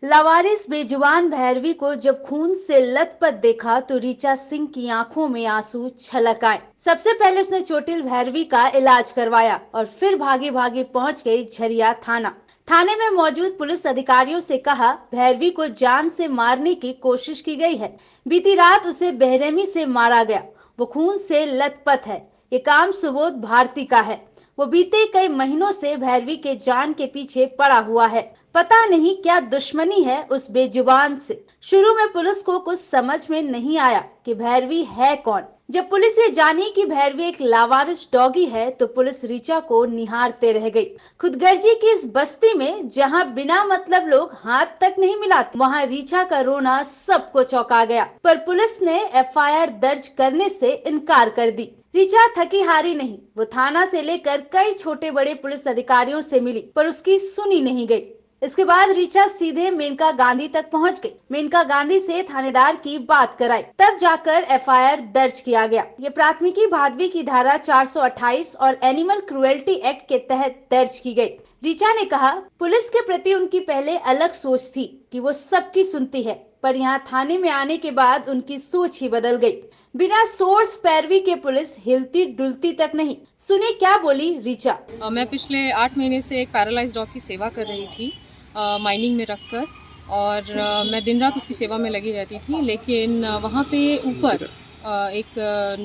लावारिस बेजुबान भैरवी को जब खून से लथपथ देखा तो ऋचा सिंह की आंखों में आंसू छलक आए। सबसे पहले उसने चोटिल भैरवी का इलाज करवाया और फिर भागी भागी पहुंच गई झरिया थाना। थाने में मौजूद पुलिस अधिकारियों से कहा, भैरवी को जान से मारने की कोशिश की गई है। बीती रात उसे बेरहमी से मारा गया। वो खून से लथपथ है। ये काम सुबोध भारती का है। वो बीते कई महीनों से भैरवी के जान के पीछे पड़ा हुआ है। पता नहीं क्या दुश्मनी है उस बेजुबान से। शुरू में पुलिस को कुछ समझ में नहीं आया कि भैरवी है कौन। जब पुलिस ये जानी कि भैरवी एक लावारिस डॉगी है तो पुलिस ऋचा को निहारते रह गई। खुदगर्जी की इस बस्ती में जहां बिना मतलब लोग हाथ तक नहीं मिलाते, वहां ऋचा का रोना सबको चौंका गया। पर पुलिस ने एफआईआर दर्ज करने से इनकार कर दी। ऋचा थकी हारी नहीं, वो थाना से लेकर कई छोटे बड़े पुलिस अधिकारियों से मिली पर उसकी सुनी नहीं गई। इसके बाद ऋचा सीधे मेनका गांधी तक पहुंच गई। मेनका गांधी से थानेदार की बात कराई, तब जाकर एफआईआर दर्ज किया गया। ये प्राथमिकी भादवी की धारा 428 और एनिमल क्रुएल्टी एक्ट के तहत दर्ज की गई। ऋचा ने कहा, पुलिस के प्रति उनकी पहले अलग सोच थी कि वो सबकी सुनती है, पर यहाँ थाने में आने के बाद उनकी सोच ही बदल गई। बिना सोर्स पैरवी के पुलिस हिलती डुलती तक नहीं। सुने क्या बोली ऋचा। मैं पिछले 8 महीने से एक पैरालाइज डॉग की सेवा कर रही थी, माइनिंग में रखकर, और मैं दिन रात उसकी सेवा में लगी रहती थी। लेकिन वहाँ पे ऊपर एक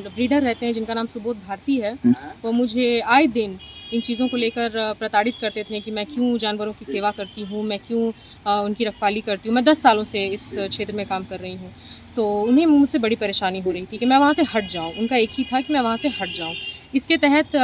ब्रीडर रहते हैं जिनका नाम सुबोध भारती है। वो मुझे आए दिन इन चीज़ों को लेकर प्रताड़ित करते थे कि मैं क्यों जानवरों की सेवा करती हूँ, मैं क्यों उनकी रखवाली करती हूँ। मैं 10 सालों से इस क्षेत्र में काम कर रही हूँ, तो उन्हें मुझसे बड़ी परेशानी हो रही थी कि मैं वहाँ से हट जाऊँ। उनका एक ही था कि मैं वहाँ से हट जाऊँ। इसके तहत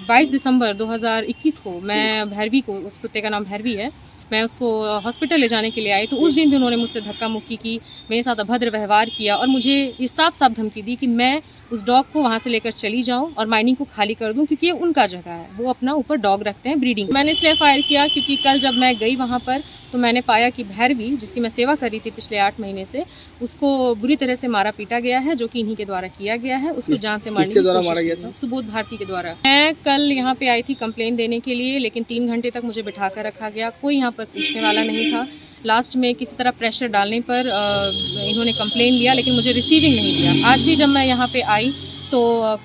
22 दिसंबर 2021 को मैं भैरवी को, उस कुत्ते का नाम भैरवी है, मैं उसको हॉस्पिटल ले जाने के लिए आई। तो उस दिन भी उन्होंने मुझसे धक्का मुक्की की, मेरे साथ अभद्र व्यवहार किया और मुझे ये साफ साफ धमकी दी कि मैं उस डॉग को वहाँ से लेकर चली जाऊँ और माइनिंग को खाली कर दूँ, क्योंकि ये उनका जगह है। वो अपना ऊपर डॉग रखते हैं ब्रीडिंग। मैंने इसलिए फायर किया क्योंकि कल जब मैं गई वहाँ पर तो मैंने पाया कि भैरवी, जिसकी मैं सेवा कर रही थी पिछले 8 महीने से, उसको बुरी तरह से मारा पीटा गया है, जो कि इन्हीं के द्वारा किया गया है। उसको जान से मारने की कोशिश की थी, सुबोध भारती के द्वारा। मैं कल यहाँ पे आई थी कंप्लेन देने के लिए, लेकिन 3 घंटे तक मुझे बिठा कर रखा गया। कोई यहाँ पर पूछने वाला नहीं था। लास्ट में किसी तरह प्रेशर डालने पर इन्होंने कंप्लेन लिया, लेकिन मुझे रिसीविंग नहीं दिया। आज भी जब मैं यहाँ पे आई तो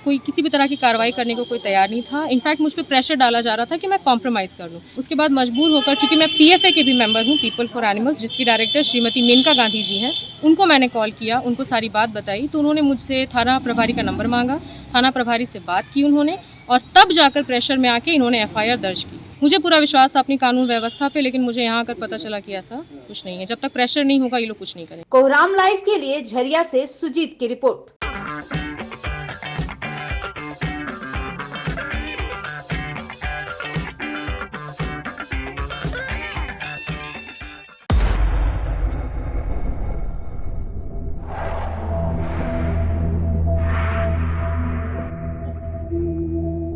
कोई किसी भी तरह की कार्रवाई करने को कोई तैयार नहीं था। इनफैक्ट मुझ पर प्रेशर डाला जा रहा था कि मैं कॉम्प्रोमाइज़ कर लूँ। उसके बाद मजबूर होकर, चूंकि मैं पीएफए के भी मेंबर हूँ, पीपल फॉर एनिमल्स, जिसकी डायरेक्टर श्रीमती मेनका गांधी जी हैं, उनको मैंने कॉल किया, उनको सारी बात बताई। तो उन्होंने मुझसे थाना प्रभारी का नंबर मांगा, थाना प्रभारी से बात की उन्होंने, और तब जाकर प्रेशर में आके इन्होंने एफआईआर दर्ज की। मुझे पूरा विश्वास था अपनी कानून व्यवस्था पे, लेकिन मुझे यहाँ आकर पता चला कि ऐसा कुछ नहीं है। जब तक प्रेशर नहीं होगा ये लोग कुछ नहीं करेंगे। कोहराम लाइव के लिए झरिया से सुजीत की रिपोर्ट।